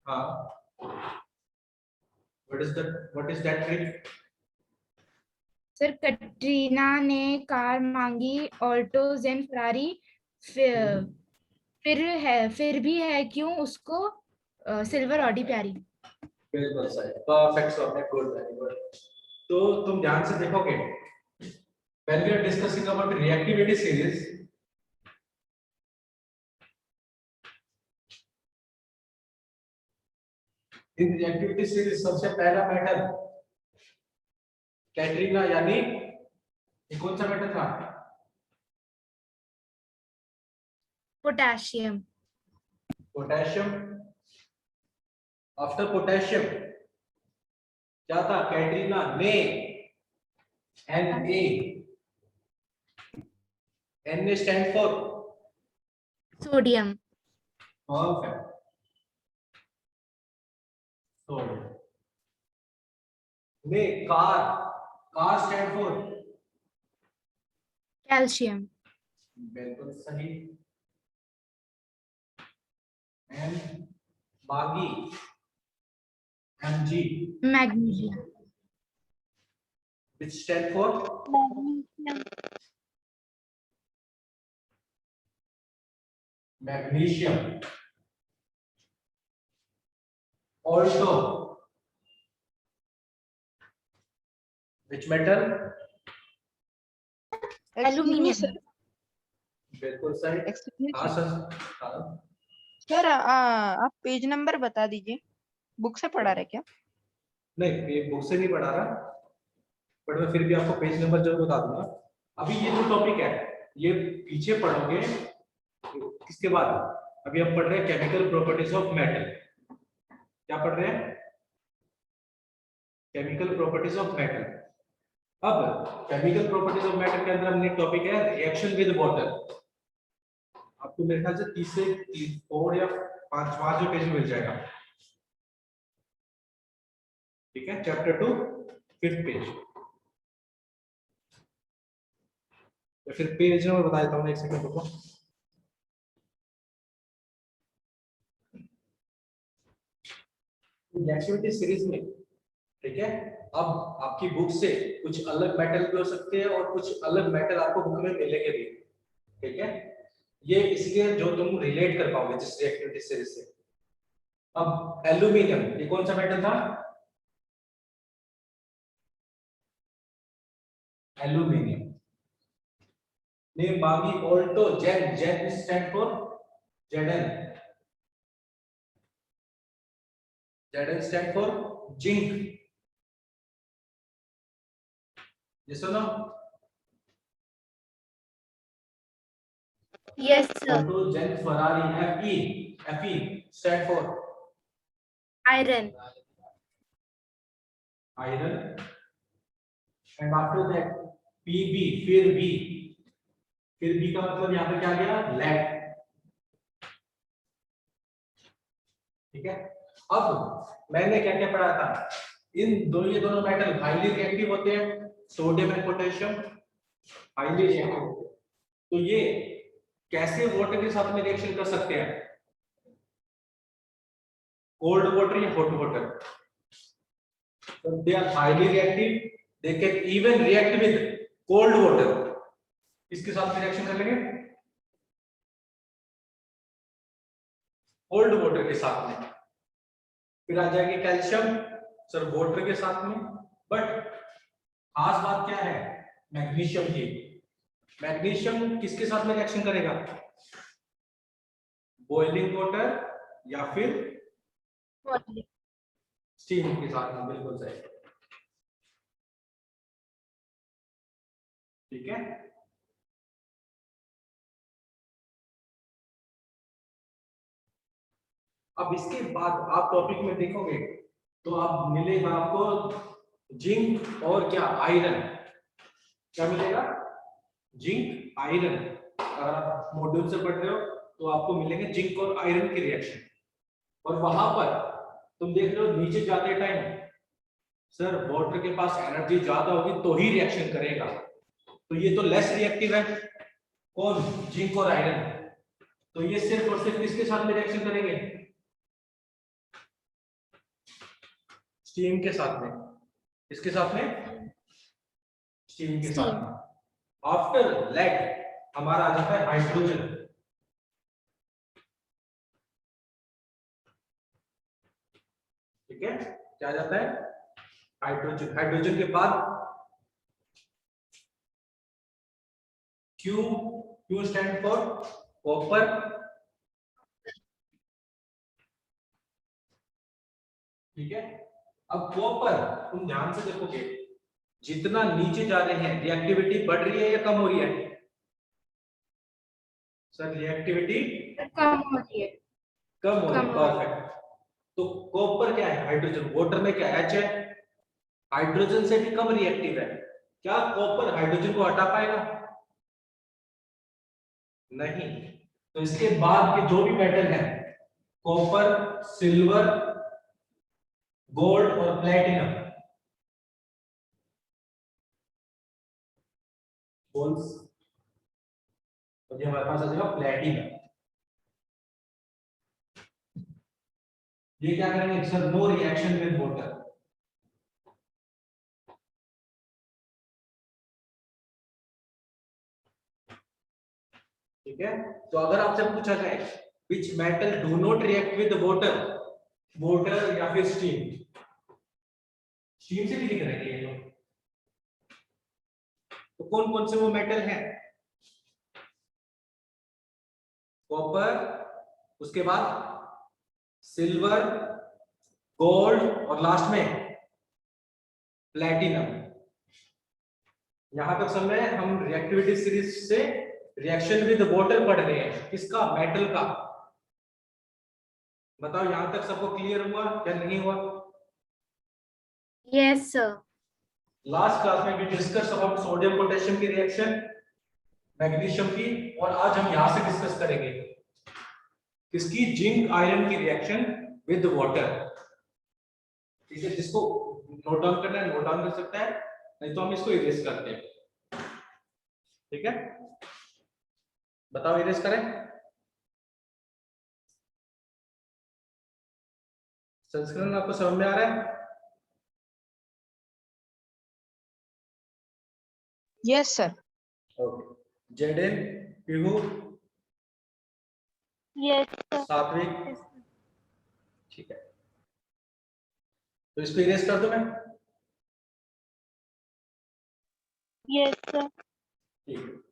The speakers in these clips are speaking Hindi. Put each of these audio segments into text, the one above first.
हाँ, what is that trick? Sir Katrina ने कार मांगी ऑल्टो जेन फरारी, फिर भी है क्यों उसको सिल्वर ऑडी प्यारी। बिल्कुल सही, perfect sorted, good, very good. तो तुम ध्यान से देखोगे, when we are discussing about reactivity series, in reactivity series सबसे पहला मेटल कैटरीना, यानी ये कौन सा मेटल था? पोटेशियम। पोटेशियम। आफ्टर पोटेशियम क्या था? कैटरीना ने Na stand for sodium. Perfect, sodium. ने कार स्टैंड फॉर कैल्शियम। बिल्कुल सही। एम बागी Mg magnesium. which stand for magnesium. Also which metal? Aluminium. बिल्कुल सही। हाँ सर। हाँ सर आप पेज नंबर बता दीजिए, बुक से पढ़ा रहे क्या? नहीं, ये बुक से नहीं पढ़ा रहा, बट मैं फिर भी आपको पेज नंबर जरूर बता दूंगा। अभी ये जो टॉपिक है ये पीछे पढ़ोगे किसके बाद? अभी हम पढ़ रहे हैं केमिकल प्रॉपर्टीज ऑफ मेटल। क्या पढ़ रहे हैं? Chemical properties of metal. अब केमिकल प्रॉपर्टीज ऑफ मेटल के अंदर हमने टॉपिक है रिएक्शन विद वाटर। आपको मेरे ख्याल से 30 से 4 या 5 पेज में मिल जाएगा। ठीक है, चैप्टर 2 5th पेज। तो फिर पेज नंबर बता देता हूँ, एक सेकंड रुको। रिएक्टिविटी सीरीज में, ठीक है, अब आपकी बुक से कुछ अलग मेटल भी हो सकते हैं और कुछ अलग मेटल आपको बुक में मिलेंगे भी। ठीक है, ये इसलिए जो तुम रिलेट कर पाओगे जिस रिएक्टिविटी सीरीज से। अब एल्यूमिनियम, ये कौन सा मेटल था? एल्यूमिनियम। ने मांगी Alto Zen, Zen stand for Zn, Zn stand for zinc. ये सुनो, yes sir. Alto Zen Ferrari, Fe stand for iron. iron, and after that Pb, फिर B का मतलब यहाँ पे क्या गया? lead। ठीक है, अब मैंने क्या क्या पढ़ा था? ये दोनों मेटल हाईली रिएक्टिव होते हैं, sodium and potassium highly reactive. तो ये कैसे वाटर के साथ में रिएक्शन कर सकते हैं? कोल्ड वाटर या hot water? So they are highly reactive. They can even react with cold water. किसके साथ में रिएक्शन कर लेंगे? कोल्ड वाटर के साथ में। फिर आ जाएगी कैल्शियम, सर वाटर के साथ में। बट खास बात क्या है मैग्नीशियम की? मैग्नीशियम किसके साथ में रिएक्शन करेगा? बॉइलिंग वाटर या फिर स्टीम के साथ में। बिल्कुल सही, ठीक है। अब इसके बाद आप टॉपिक में देखोगे तो आप मिलेगा आपको जिंक और क्या? आयरन। क्या मिलेगा? Zinc, iron. अगर आप मॉड्यूल से पढ़ रहे हो तो आपको मिलेंगे जिंक और आयरन के रिएक्शन। और वहां पर तुम देख रहे हो नीचे जाते टाइम, सर वाटर के पास एनर्जी ज्यादा होगी तो ही रिएक्शन करेगा, तो ये तो लेस रिएक्टिव है। कौन? जिंक और आयरन। तो ये सिर्फ और सिर्फ किसके साथ में रिएक्शन करेंगे? स्टीम के साथ में, इसके साथ में, स्टीम के साथ में। आफ्टर लेड हमारा आ जाता है हाइड्रोजन। ठीक है, क्या आ जाता है? हाइड्रोजन। हाइड्रोजन के बाद Q, Q stand for copper. ठीक है, अब कॉपर तुम ध्यान से देखोगे, जितना नीचे जा रहे हैं रिएक्टिविटी बढ़ रही है या कम हो रही है? सर रिएक्टिविटी कम हो रही है। कम हो रही है, कम हो रही है। परफेक्ट। तो कॉपर क्या है? हाइड्रोजन। वाटर में क्या H है, हाइड्रोजन से भी कम रिएक्टिव है। क्या कॉपर हाइड्रोजन को हटा पाएगा? नहीं। तो इसके बाद के जो भी मेटल है, कॉपर, सिल्वर, गोल्ड और प्लेटिनम, बोल्स, तो ये हमारे पास आ जाएगा प्लेटिनम। ये क्या करेंगे sir? No reaction with water. ठीक है, तो अगर आपसे पूछा जाए which metal do not react with water, water या फिर स्टीम, स्टीम से भी लिख रहे हैं ये लोग, तो कौन कौन से वो मेटल हैं? कॉपर, उसके बाद सिल्वर, गोल्ड और लास्ट में प्लेटिनम। यहां तक समझ में हम रिएक्टिविटी सीरीज से रिएक्शन विद वाटर पढ़ रहे हैं, किसका? मेटल का। बताओ यहां तक सबको क्लियर हुआ या नहीं हुआ? Yes sir. लास्ट क्लास में we discuss about sodium potassium की रिएक्शन, मैग्नीशियम की, और आज हम यहां से डिस्कस करेंगे किसकी? जिंक आयरन की रिएक्शन विद वाटर। ठीक है, जिसको नोट डाउन करना है नोट डाउन कर सकता है, नहीं तो हम इसको इरेज करते हैं। ठीक है, बताओ इरेज करें? संस्करण आपको समझ में आ रहा है? Yes sir. Okay. Jayden, Pihu, yes सात्विक, ठीक है, तो इसको इरेज कर दो मैं। Yes sir. ठीक है,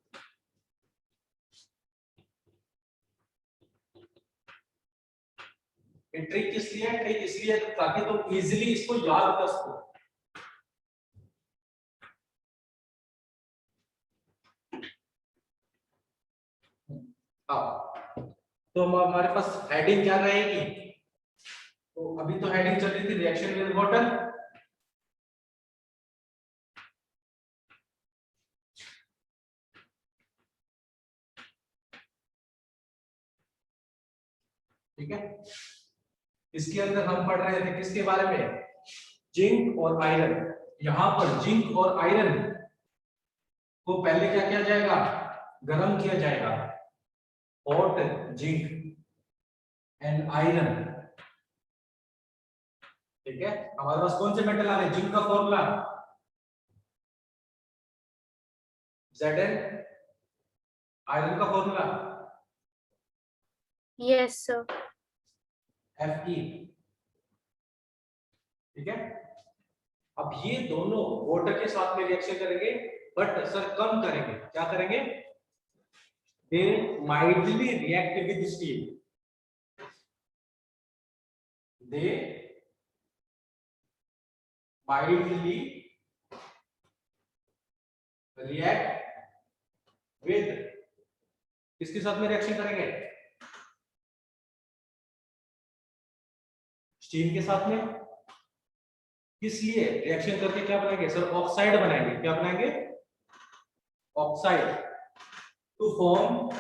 ये ट्रिक किस लिए है? ट्रिक इसलिए है ताकि तुम इजीली इसको याद कर सको। हाँ, तो हमारे पास हेडिंग क्या रहेगी? तो अभी तो हेडिंग चल रही थी रिएक्शन विद वाटर। ठीक है, इसके अंदर हम पढ़ रहे थे किसके बारे में? जिंक और आयरन। यहां पर जिंक और आयरन को पहले क्या किया जाएगा? गर्म किया जाएगा। Hot zinc and iron. ठीक है, हमारे पास कौन से मेटल आ रहे हैं? जिंक का फॉर्मूला Zn, आयरन का फॉर्मूला यस सर। Fe। ठीक है, अब ये दोनों वाटर के साथ में रिएक्शन करेंगे, बट सर कम करेंगे। क्या करेंगे? They mildly react with steam. They mildly react with, किसके साथ में रिएक्शन करेंगे? स्टीम के साथ में। किस लिए रिएक्शन करके क्या बनाएंगे सर? ऑक्साइड बनाएंगे। क्या बनाएंगे? Oxide, to form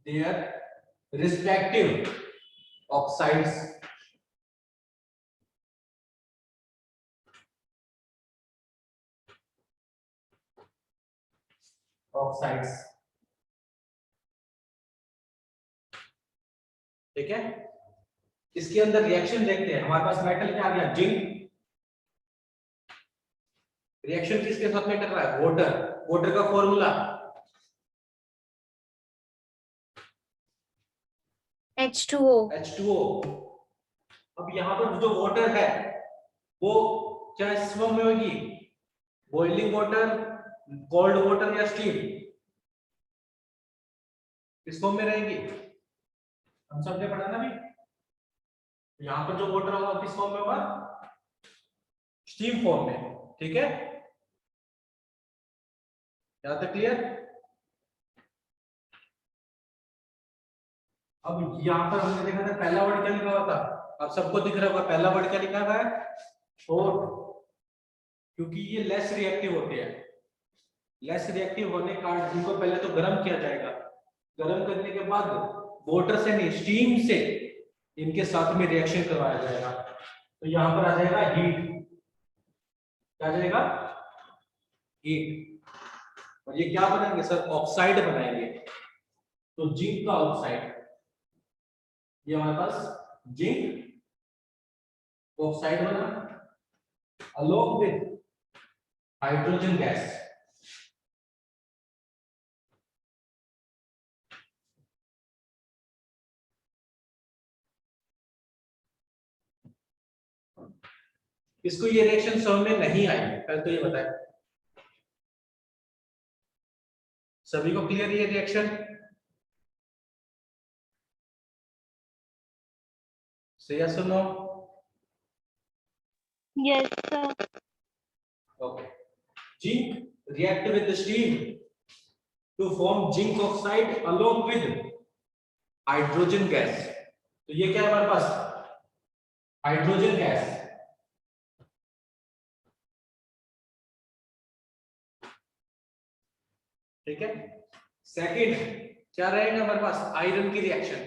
their respective oxides। Oxides. ठीक है, इसके अंदर रिएक्शन देखते हैं। हमारे पास मेटल क्या आ गया, जिंक। रिएक्शन किसके साथ में कर रहा है, वाटर। वाटर का फॉर्मूला H2O। H2O। अब यहाँ पर जो वाटर है वो क्या इस फॉर्म में होगी, बॉइलिंग वाटर, कोल्ड वाटर या स्टीम, किस फॉर्म में रहेगी, हम सबने पढ़ा ना भी। यहाँ पर जो वाटर होगा किस फॉर्म में होगा, स्टीम फॉर्म में। ठीक है, यहां तक क्लियर। अब यहाँ पर हमने देखा था पहला वर्ड क्या लिखा हुआ था, अब सबको दिख रहा होगा पहला वर्ड क्या लिखा हुआ है, हॉट। क्योंकि ये लेस रिएक्टिव होते हैं, लेस रिएक्टिव होने के कारण इनको पहले तो गर्म किया जाएगा, गर्म करने के बाद वाटर से नहीं स्टीम से इनके साथ में रिएक्शन करवाया जाएगा। तो यहाँ पर आ जाएगा हीट, क्या आ जाएगा, हीट। और ये क्या बनाएंगे सर, ऑक्साइड बनाएंगे। तो जिंक का ऑक्साइड, ये हमारे पास जिंक ऑक्साइड बना अलोंग विद हाइड्रोजन गैस। इसको ये रिएक्शन समझ में नहीं आई, पहले तो ये बताएं सभी को क्लियर ये रिएक्शन, से यस और no. Yes, sir. Okay. Zinc react with the steam to form zinc oxide along with hydrogen gas. तो ये क्या है हमारे पास, हाइड्रोजन गैस। ठीक है, सेकंड क्या रहेगा हमारे पास, आयरन की रिएक्शन।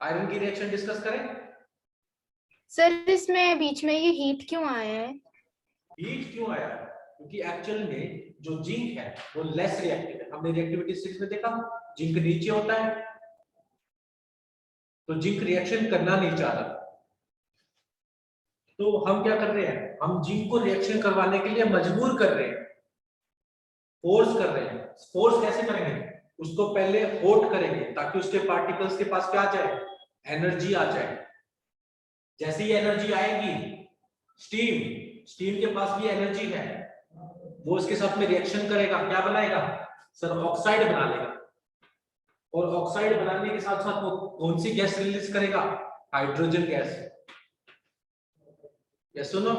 आयरन की रिएक्शन डिस्कस करें। सर इसमें बीच में ये हीट क्यों आया है? हीट क्यों आया, क्योंकि एक्चुअल में जो जिंक है वो लेस रिएक्टिव है। हमने रिएक्टिविटी सीरीज में देखा जिंक नीचे होता है, तो जिंक रिएक्शन करना नहीं चाह रहा। तो हम क्या कर रहे हैं, हम जिंक को रिएक्शन करवाने के लिए मजबूर कर रहे हैं, फोर्स कर रहे हैं। फोर्स कैसे करेंगे, उसको पहले हॉट करेंगे ताकि उसके पार्टिकल्स के पास क्या आ जाए, एनर्जी आ जाए। जैसे ही एनर्जी आएगी, स्टीम के पास भी एनर्जी है, वो इसके साथ में रिएक्शन करेगा, क्या बनाएगा सर, ऑक्साइड बना लेगा। और ऑक्साइड बनाने के साथ साथ वो कौन सी गैस रिलीज करेगा, हाइड्रोजन गैस। यस सुनो,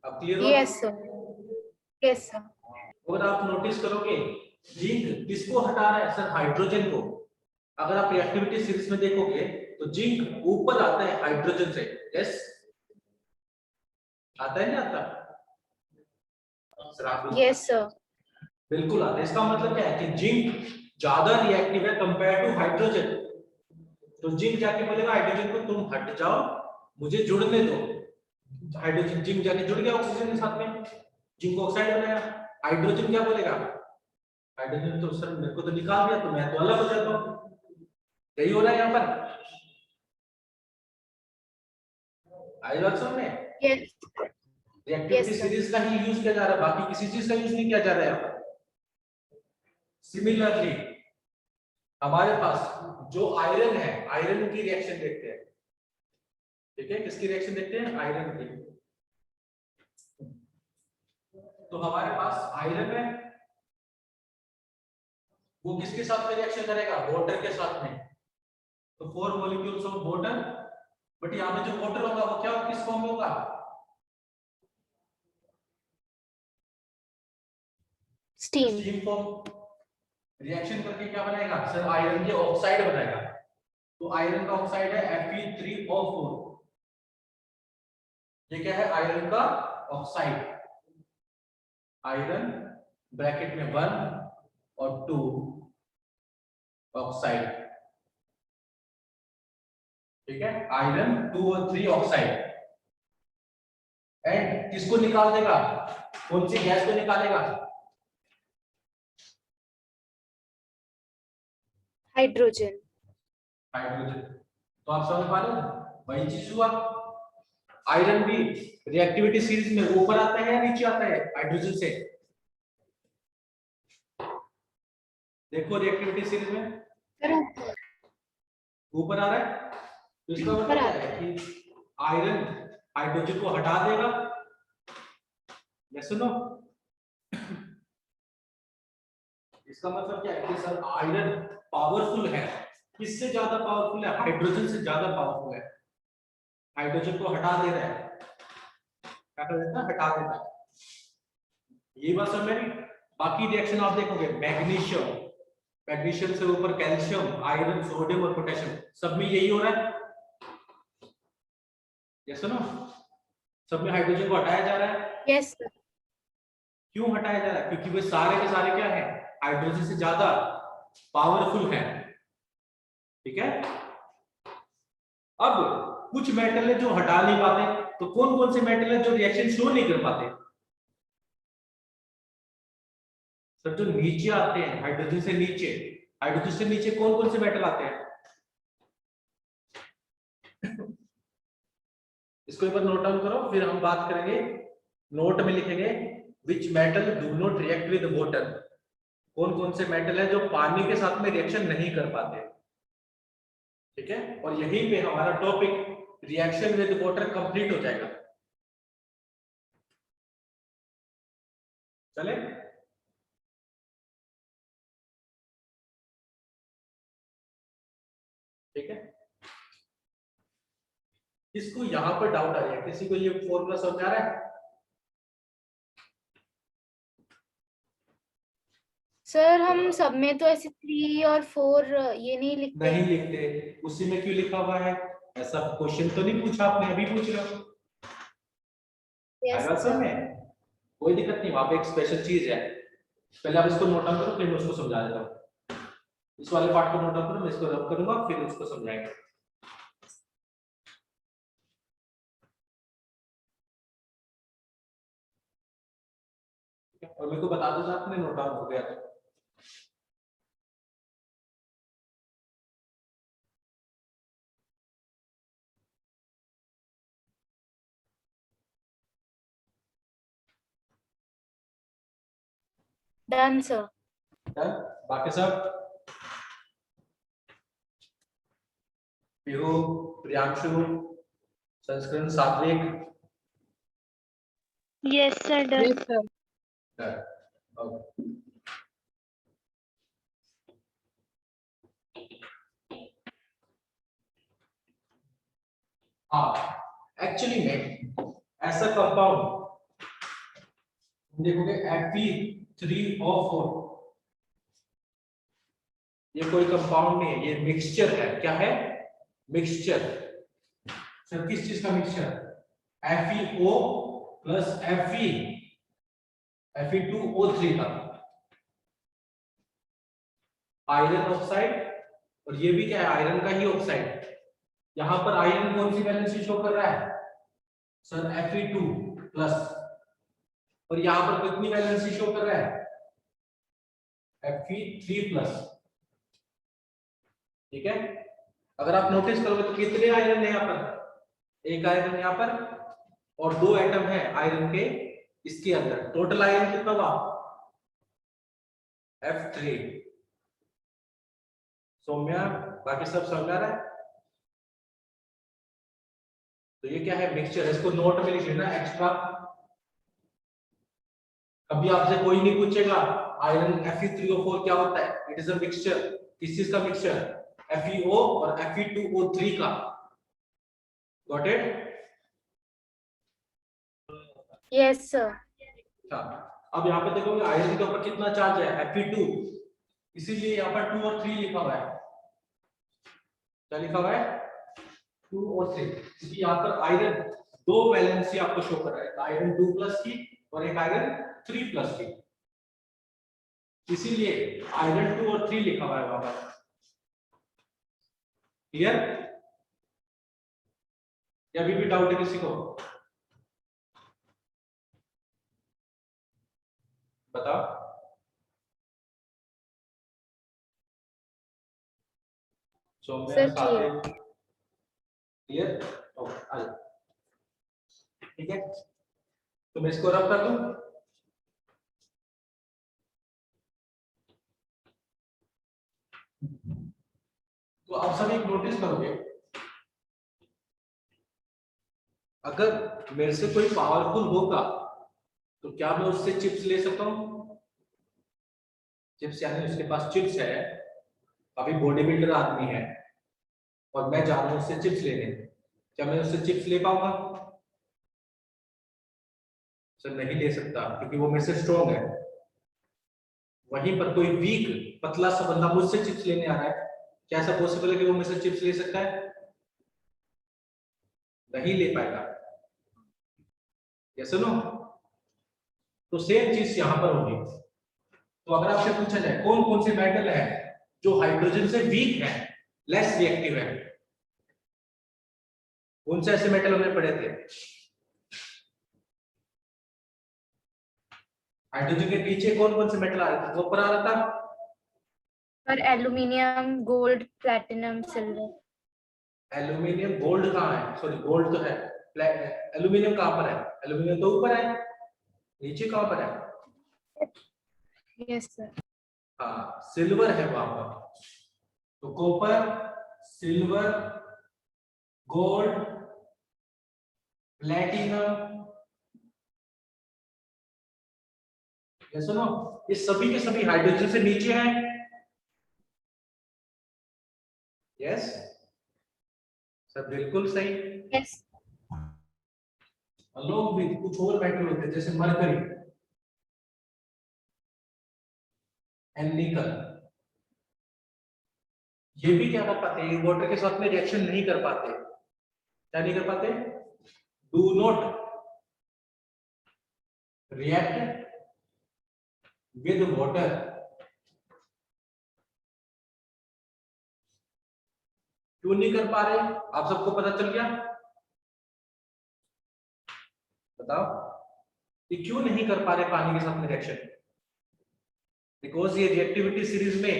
अब क्लियर हो। Yes sir, yes sir. अगर आप नोटिस करोगे जिंक किसको हटा रहा है सर, हाइड्रोजन को। अगर आप रिएक्टिविटी सीरीज में देखोगे तो जिंक ऊपर आता है हाइड्रोजन से, यस आता है नहीं आता सर, यस सर। बिल्कुल आता है। इसका मतलब क्या है कि जिंक ज्यादा रिएक्टिव है कंपेयर टू हाइड्रोजन। तो जिंक जाके बोलेगा हाइड्रोजन को तुम हट जाओ, मुझे जुड़ने दो। हाइड्रोजन जिंक जाके जुड़ गया ऑक्सीजन के साथ में, जिंक ऑक्साइड बनाया। हाइड्रोजन क्या बोलेगा, हाइड्रोजन तो सर मेरे को तो निकाल दिया, तो मैं तो अलग हो जाता हूं। यही हो रहा है यहाँ पर, आई बात समझ में। यस रिएक्टिविटी सीरीज का ही यूज किया जा रहा है, बाकी किसी चीज का यूज नहीं किया जा रहा है यहाँ पर। सिमिलरली हमारे पास जो आयरन है, आयरन की रिएक्शन देखते हैं। ठीक है, किसकी रिएक्शन देखते हैं, आयरन की। तो हमारे पास आयरन है, वो किसके साथ में रिएक्शन करेगा, वाटर के साथ में। तो 4 मॉलिक्यूल्स ऑफ वाटर, बट यहाँ पे जो वाटर होगा वो क्या किस फॉर्म में होगा, स्टीम। फॉर्म। रिएक्शन करके क्या बनाएगा सर, आयरन के ऑक्साइड बनाएगा। तो आयरन का ऑक्साइड है Fe3O4। ये क्या है, आयरन का ऑक्साइड। आयरन ब्रैकेट में 1 और 2 ऑक्साइड। ठीक है, आयरन 2 और 3 ऑक्साइड। एंड किसको निकाल देगा, कौन सी गैस को निकालेगा, हाइड्रोजन। हाइड्रोजन। तो आप समझ पा रहे हो, वही चीज हुआ। आयरन भी रिएक्टिविटी सीरीज में ऊपर आता है या नीचे आता है हाइड्रोजन से? देखो रिएक्टिविटी सीरीज में ऊपर आ रहा है, तो इसका मतलब क्या है कि आयरन हाइड्रोजन को हटा देगा। Yes no? इसका मतलब क्या है कि सर आयरन पावरफुल है। किससे ज्यादा पावरफुल है? हाइड्रोजन से ज्यादा पावरफुल है। हाइड्रोजन को हटा दे रहा है, क्या कर देता है? हटा देता है। ये बात समझ में आई? बाकी रिएक्शन आप देखोगे, मैग्नीशियम, मैग्नीशियम से ऊपर कैल्शियम, आयरन, सोडियम और पोटेशियम, सब में यही हो रहा है। Yes no? सब में हाइड्रोजन को हटाया जा रहा है। Yes sir. क्यों हटाया जा रहा है? क्योंकि वे सारे के सारे क्या है? हाइड्रोजन से ज्यादा पावरफुल है। ठीक है? अब कुछ मेटल है जो हटा नहीं पाते, तो कौन कौन से मेटल है जो रिएक्शन शो नहीं कर पाते? सर जो नीचे आते हैं हाइड्रोजन से नीचे, हाइड्रोजन से नीचे कौन कौन से मेटल आते हैं? इसको एक बार नोट डाउन करो, फिर हम बात करेंगे। नोट में लिखेंगे विच metal do not react with water. कौन कौन से मेटल है जो पानी के साथ में रिएक्शन नहीं कर पाते? ठीक है? और यहीं पे हमारा topic reaction with water complete हो जाएगा। चले? ठीक है? किसको यहां पर डाउट आ रहा है? किसी को ये फॉर्मूला समझ आ रहा है? सर हम सब में तो ऐसे 3 और 4 ये नहीं लिखते नहीं हैं। लिखते, उसी में क्यों लिखा हुआ है? ऐसा क्वेश्चन तो नहीं पूछा आपने, अभी पूछ रहे हो। यस आएगा सब सर। में, कोई दिक्कत नहीं, वहां पे एक स्पेशल चीज है। पहले आप इसको नोट डाउन करो, फिर मैं उसको समझा देता हूँ। इस वाले पार्ट को नोट डाउन करो, मैं इसको रब करूंगा, फिर उसको समझाएंगे। और मेरे को बता दो आपने नोट डाउन हो गया तो। Done sir. डन? बाकी सब पीहू, प्रियांशु, संस्कृत, सात्विक? Yes sir, done. Yes sir. Done. Okay. हाँ, एक्चुअली में ऐसा कंपाउंड देखोगे Fe3O4, ये कोई कंपाउंड नहीं है, ये मिक्सचर है। क्या है? मिक्सचर। सर किस चीज का मिक्सचर? FeO प्लस Fe2O3 का आयरन ऑक्साइड। और ये भी क्या है? आयरन का ही ऑक्साइड। यहां पर आयरन कौन सी वैलेंसी शो कर रहा है? Sir Fe2 plus. और यहां पर कितनी वैलेंसी शो कर रहा है? Fe3 plus. ठीक है? अगर आप नोटिस करोगे तो कितने आयरन है यहाँ पर? एक आयरन यहाँ पर, और 2 एटम है आयरन के इसके अंदर। टोटल आयरन कितना हुआ? F3। सौम्या, बाकी सब समझ आ रहा है? तो ये क्या है? मिक्सचर है। इसको नोट में लिख लेना एक्स्ट्रा। कभी आपसे कोई नहीं पूछेगा आयरन Fe3O4 क्या होता है। It is a mixture. किस चीज का मिक्सचर? FeO और Fe2O3 का। Got it? Yes sir. अच्छा, अब यहाँ पे देखोगे आयरन के ऊपर कितना चार्ज है? Fe2, इसीलिए यहाँ पर 2 और 3 लिखा हुआ है। क्या लिखा हुआ है? 2 और 3, क्योंकि यहाँ पर आयरन 2 वैलेंसी आपको शो कर रहा है, आयरन 2 प्लस की और एक आयरन 3 प्लस की, इसीलिए आयरन 2 और 3 लिखा हुआ है वहां पर। क्लियर? या अभी भी डाउट है किसी को? बताओ। सौम्या सर, साबित, क्लियर? ओके, आ जाओ। ठीक है, तो मैं इसको रब कर दूं। तो आप सब एक नोटिस करोगे, अगर मेरे से कोई पावरफुल होगा तो क्या मैं उससे चिप्स ले सकता हूं? चिप्स यानी उसके पास चिप्स है, अभी बॉडी बिल्डर आदमी है और मैं जा रहा हूं उससे चिप्स लेने, क्या मैं उससे चिप्स ले पाऊंगा? सर नहीं ले सकता, क्योंकि वो मेरे से स्ट्रॉन्ग है। वहीं पर कोई वीक पतला सा बंदा मुझसे चिप्स लेने आ रहा है, क्या ऐसा पॉसिबल है कि वो मेरे से चिप्स ले सकता है? नहीं ले पाएगा। Yes no? तो सेम चीज यहां पर होगी। तो अगर आपसे पूछा जाए कौन कौन से मेटल है जो हाइड्रोजन से वीक है, लेस रिएक्टिव है, कौन से ऐसे मेटल हमने पढ़े थे? हाइड्रोजन के पीछे कौन कौन से मेटल आ रहे थे? कॉपर आ रहा था, और aluminium, gold, platinum, silver. Aluminium, gold कहाँ है? सॉरी, गोल्ड तो है, एल्यूमिनियम कहाँ पर है? एल्यूमिनियम तो ऊपर है, नीचे कहाँ पर है? Yes sir. हाँ, सिल्वर है वहां पर। तो कॉपर, सिल्वर, गोल्ड, प्लैटिनम, ये सुनो, ये सभी के सभी हाइड्रोजन से नीचे हैं। यस सर, बिल्कुल सही। यस। अलोंग विद कुछ और मेटल होते हैं जैसे मरकरी एंड निकल, ये भी क्या कर पाते हैं? वाटर के साथ में रिएक्शन नहीं कर पाते। क्या नहीं कर पाते? Do not react with water. क्यों नहीं कर पा रहे? आप सबको पता चल गया? बताओ, ये क्यों नहीं कर पा रहे पानी के साथ में रिएक्शन? बिकॉज ये रिएक्टिविटी सीरीज में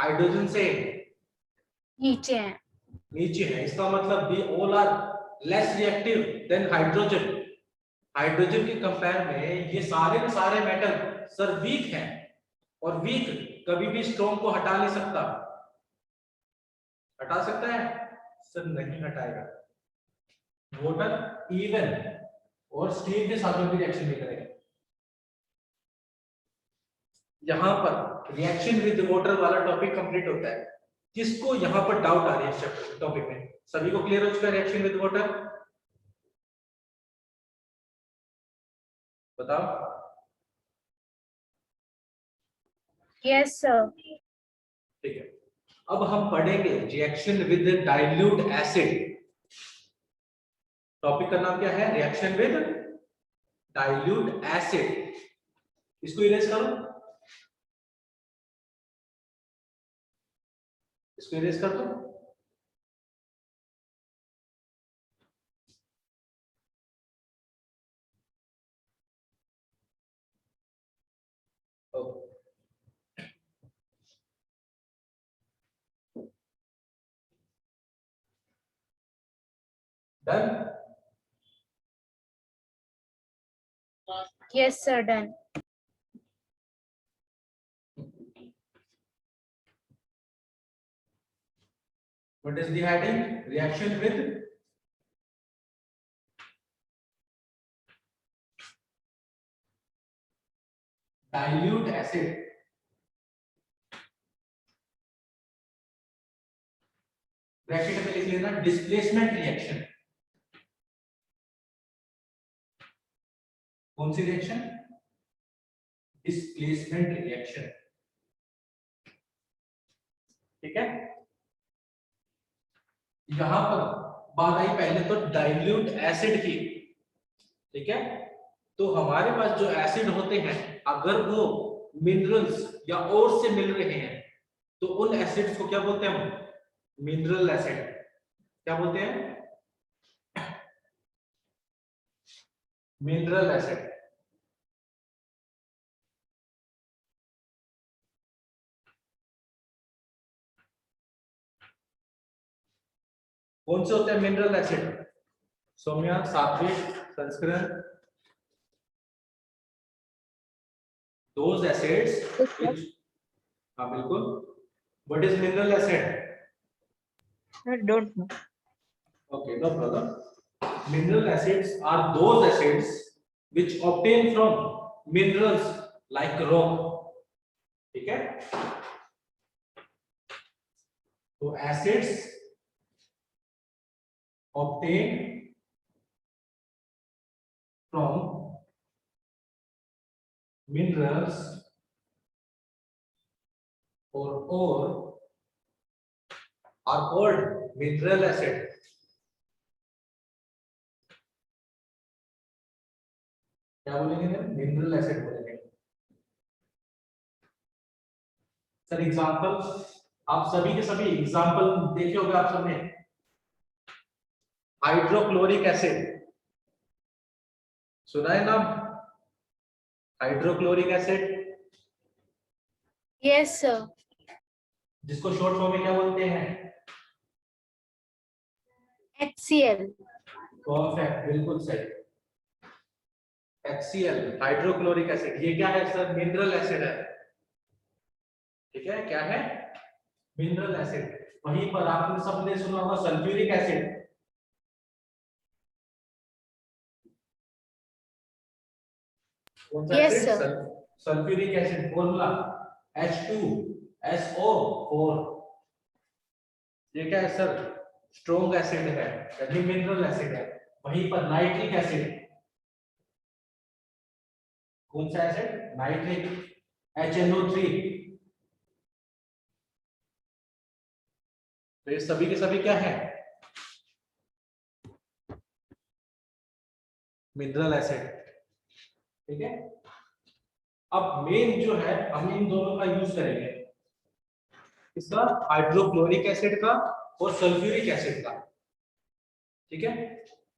हाइड्रोजन से नीचे हैं। नीचे है। इसका मतलब the all are less reactive than hydrogen. Hydrogen के कंपेयर में ये सारे के सारे मेटल सर वीक हैं, और वीक कभी भी स्ट्रॉन्ग को हटा नहीं सकता। हटा सकता है? सर नहीं हटाएगा। वाटर इवन और स्टील के साथ में भी रिएक्शन नहीं करेगा। यहां पर रिएक्शन विद वाटर वाला टॉपिक कंप्लीट होता है। किसको यहां पर डाउट आ रही है इस टॉपिक में? सभी को क्लियर हो चुका है रिएक्शन विद वाटर? बताओ। Yes sir. ठीक है, अब हम पढ़ेंगे reaction with dilute acid. Topic का नाम क्या है? Reaction with dilute acid. इसको इरेज करो, इसको इरेज कर दो। Done? Yes sir, done. What is the heading? Reaction with dilute acid. Bracket में लिख लेना डिस्प्लेसमेंट रिएक्शन। कौन सी रिएक्शन? Displacement reaction. ठीक है, यहां पर बात आई पहले तो डाइल्यूट एसिड की। ठीक है, तो हमारे पास जो एसिड होते हैं, अगर वो मिनरल्स या और से मिल रहे हैं तो उन एसिड्स को क्या बोलते हैं हम? Mineral acid. क्या बोलते हैं? Mineral acid. कौन से होते हैं मिनरल एसिड? सौम्या, सात्विक, संस्करण, those acids which, हाँ बिल्कुल, what is mineral acid? I don't know. Okay, no problem. Mineral acids are those acids which obtain from minerals like rock. ठीक है? तो acids obtained from minerals or ore are called mineral acid. क्या बोलेंगे? मिनरल एसिड बोलेंगे। सर एग्जांपल, आप सभी के सभी एग्जांपल देखे होंगे आप सबने। हाइड्रोक्लोरिक एसिड सुना है नाम? Hydrochloric acid, yes sir. जिसको शॉर्ट फॉर्म में क्या बोलते हैं? HCl। परफेक्ट, बिल्कुल सही। HCl, हाइड्रोक्लोरिक एसिड, ये क्या है सर? मिनरल एसिड है। ठीक है, क्या है? Mineral acid. वहीं पर आपने सबने सुना होगा सल्फ्यूरिक एसिड। कौन सा Yes, acid? sir. Sulphuric acid, formula H2SO4। ये क्या है सर? स्ट्रॉन्ग एसिड है, यानी मिनरल एसिड है। वहीं पर नाइट्रिक एसिड, कौन सा एसिड? Nitric, HNO3। तो ये सभी के सभी क्या है? Mineral acid. ठीक है, अब मेन जो है हम इन दोनों का यूज करेंगे, इसका हाइड्रोक्लोरिक एसिड का और सल्फ्यूरिक एसिड का। ठीक है,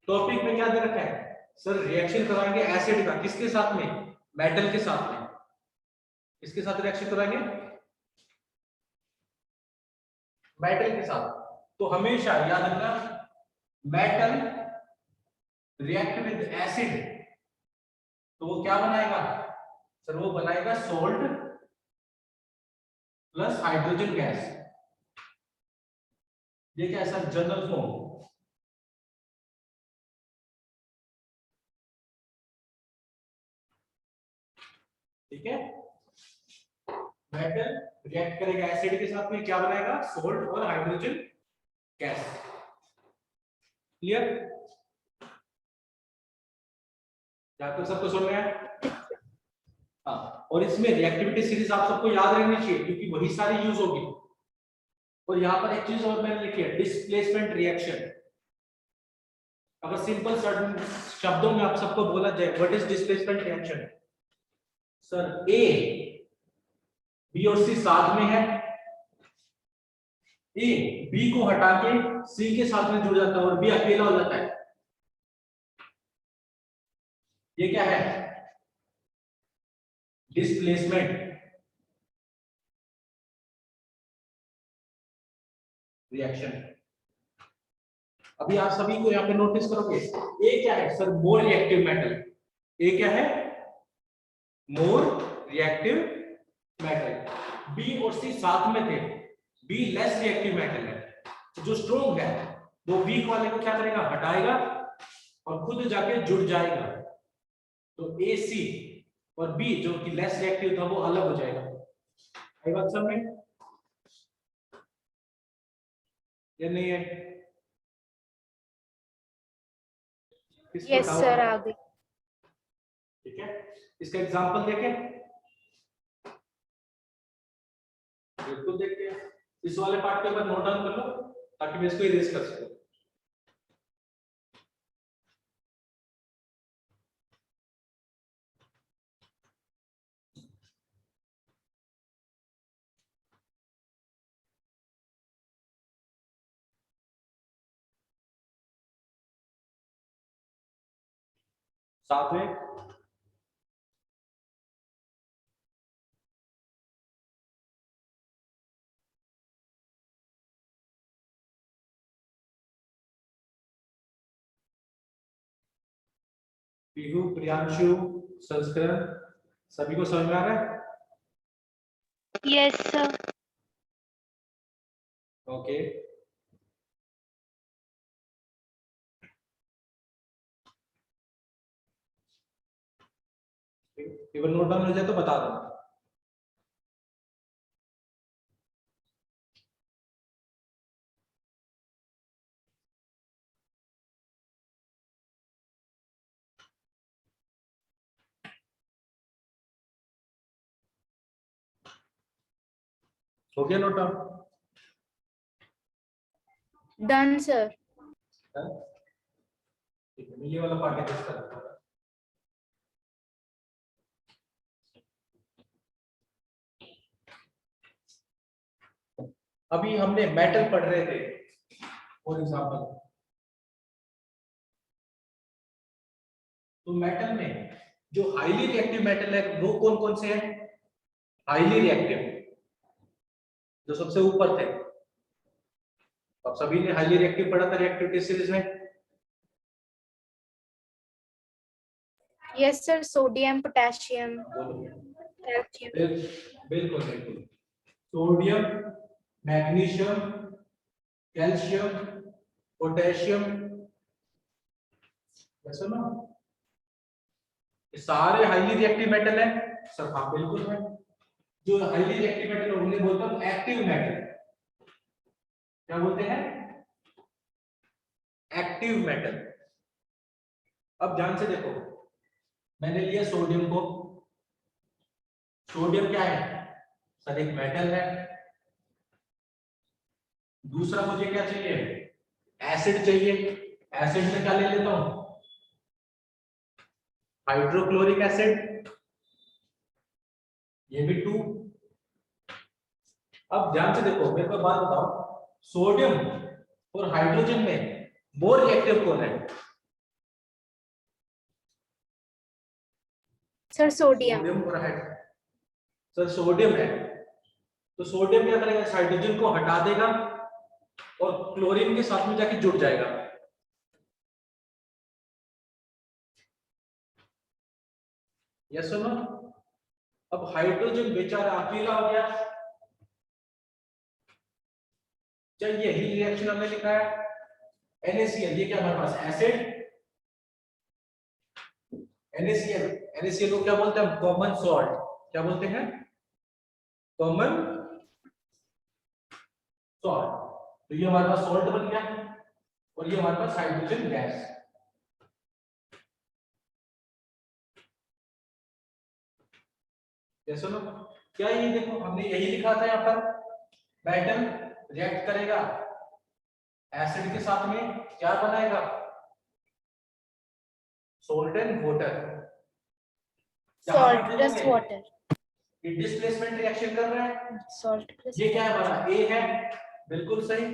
टॉपिक में क्या दे रखा है सर? रिएक्शन कराएंगे एसिड का, किसके साथ में? मेटल के साथ में। किसके साथ रिएक्शन कराएंगे? मेटल के साथ। तो हमेशा याद रखना, मेटल रिएक्ट विद एसिड तो वो क्या बनाएगा सर? वो बनाएगा सोल्ट प्लस हाइड्रोजन गैस। ये क्या है सर? General form. ठीक है, मेटल रिएक्ट करेगा एसिड के साथ में, क्या बनाएगा? सोल्ट और हाइड्रोजन गैस। क्लियर? क्या तो सबको समझ में आया? हाँ, और इसमें रिएक्टिविटी सीरीज आप सबको याद रहनी चाहिए क्योंकि वही सारी यूज होगी। और यहाँ पर एक चीज और मैंने लिखी है, डिस्प्लेसमेंट रिएक्शन। अगर सिंपल शब्दों में आप सबको बोला जाए what is displacement reaction? Sir A, B और सी साथ में है, ए बी को हटा के सी के साथ में जुड़ जाता है और बी अकेला हो जाता है। ये क्या है? Displacement reaction. अभी आप सभी को यहाँ पे नोटिस करोगे, ए क्या है sir? More reactive metal. A क्या है? मोर रिएक्टिव मेटल। बी और सी साथ में थे, बी लेस रिएक्टिव मेटल है। तो जो स्ट्रॉन्ग है वो वीक वाले को क्या करेगा? हटाएगा और खुद जाके जुड़ जाएगा। तो ए सी और बी जो कि लेस रिएक्टिव था वो अलग हो जाएगा। आई बात समझ में? ये नहीं है? यस सर, आ गई। ठीक है, इसका एग्जांपल देखें। बिल्कुल देखते हैं। इस वाले पार्ट के ऊपर नोट डाउन कर लो ताकि मैं इसको इरेज कर सकूं। साथ में पीहू, प्रियांशु, संस्करण, सभी को समझ में आ रहा है? Yes sir. ओके। केवल नोट डाउन हो जाए तो बता दो। हो गया नोट डाउन? Done sir. ठीक है, मैं ये वाला पार्ट टेस्ट कर रहा हूँ। अभी हमने मेटल पढ़ रहे थे फॉर एग्जांपल। तो मेटल में जो हाईली रिएक्टिव मेटल है वो कौन कौन से हैं? हाईली रिएक्टिव जो सबसे ऊपर थे, अब सभी ने हाईली रिएक्टिव पढ़ा था रिएक्टिविटी सीरीज में। यस सर, सोडियम, पोटेशियम, बोलो। कैल्शियम। बिल्कुल बिल्कुल। सोडियम, मैग्नीशियम, कैल्शियम, पोटेशियम, ऐसा ना, ये सारे हाईली रिएक्टिव मेटल है सर। हाँ बिल्कुल है। जो हाईली रिएक्टिव मेटल उन्हें बोलते हैं एक्टिव मेटल। क्या बोलते हैं? Active metal. अब ध्यान से देखो, मैंने लिया सोडियम को। सोडियम क्या है सर? एक मेटल है। दूसरा मुझे क्या चाहिए? एसिड चाहिए। एसिड में क्या ले लेता हूं? हाइड्रोक्लोरिक एसिड, ये भी 2। अब ध्यान से देखो, मेरे को बात बताओ, सोडियम और हाइड्रोजन में मोर रिएक्टिव कौन है? Sir sodium. सोडियम और सर सोडियम है। तो सोडियम क्या करेगा? इस हाइड्रोजन को हटा देगा और क्लोरीन के साथ में जाके जुड़ जाएगा। यस और नो? अब हाइड्रोजन बेचारा अकेला हो गया। चलिए यही रिएक्शन हमने लिखा है NaCl। ये क्या हमारे पास एसिड, NaCl। NaCl को क्या बोलते हैं? Common salt. क्या बोलते हैं? Common salt. तो ये हमारे पास सॉल्ट बन गया और ये हमारे पास हाइड्रोजन गैस। जैसे लो, क्या ये देखो हमने यही लिखा था यहाँ पर, मेटल रिएक्ट करेगा एसिड के साथ में, क्या बनाएगा? Salt and water. Salt plus water. ये डिस्प्लेसमेंट रिएक्शन कर रहा है। सॉल्ट प्लस ये क्या है हमारा? ए है, बिल्कुल सही।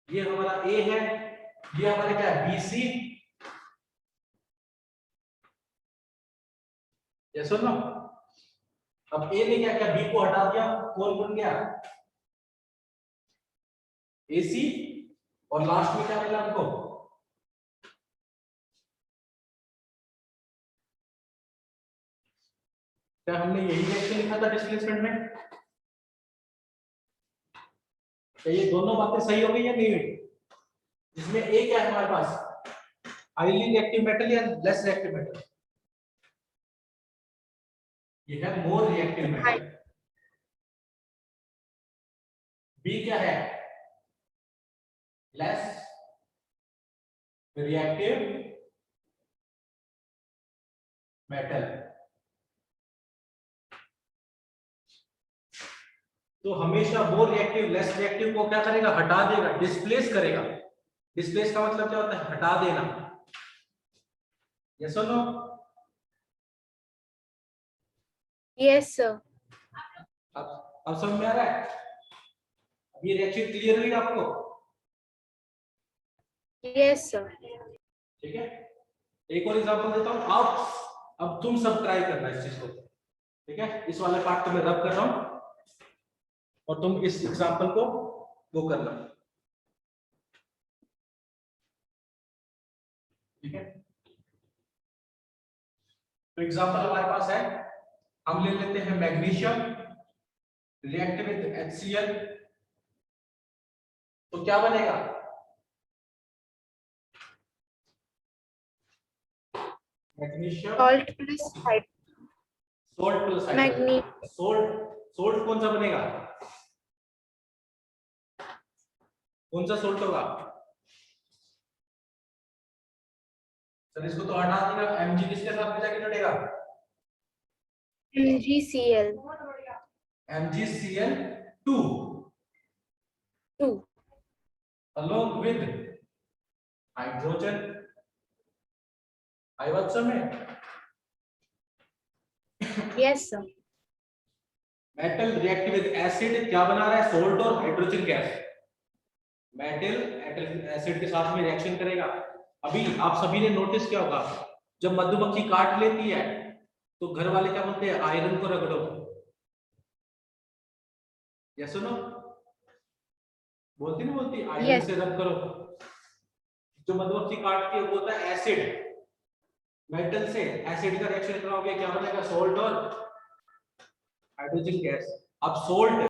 ये हमारा ए है। ये हमारा क्या है? BC। ये सुनो, अब ए ने क्या किया? बी को हटा दिया, कौन बन गया? AC। और लास्ट में क्या मिला हमको? क्या हमने यही रिएक्शन लिखा था डिस्प्लेसमेंट में? क्या ये दोनों बातें सही हो गई या नहीं हुई? इसमें ए क्या है हमारे पास? हाईली रिएक्टिव मेटल या लेस रिएक्टिव मेटल? ये है मोर रिएक्टिव मेटल। बी क्या है? Less reactive metal. तो हमेशा मोर रिएक्टिव लेस रिएक्टिव को क्या करेगा? हटा देगा, डिस्प्लेस करेगा। डिस्प्लेस का मतलब क्या होता है? हटा देना। यस और नो? Yes sir. अब समझ में आ रहा है? ये रिएक्शन क्लियर हुई आपको? Yes sir. ठीक है, एक और एग्जांपल देता हूं। अब तुम सब ट्राई करना इस चीज को। ठीक है, इस वाले पार्ट को मैं रब कर रहा हूं और तुम इस एग्जांपल को वो करना। ठीक है, तो एग्जांपल हमारे पास है, हम ले लेते हैं मैग्नीशियम रिएक्ट विद HCl, तो क्या बनेगा? Magnesium salt plus salt plus मैग्नी सोल्ट कौन सा बनेगा? कौन सा सोल्ट होगा? सर इसको तो हटा देना, Mg किसके साथ में जाके जुड़ेगा? MgCl MgCl2 2 along with hydrogen. आई बात समझ में? yes sir metal react with acid क्या बना रहा है? सोल्ट और हाइड्रोजन गैस। मेटल एसिड के साथ में रिएक्शन करेगा। अभी आप सभी ने नोटिस किया होगा, जब मधुमक्खी काट लेती है तो घर वाले क्या बोलते हैं? आयरन को रगड़ो। या सुनो, बोलती नहीं बोलती? Iron Yes. से रब करो। जो मधुमक्खी काटती है वो होता है एसिड। मेटल से एसिड का रिएक्शन कराओगे, क्या बनेगा? सोल्ट और हाइड्रोजन गैस। अब सोल्ट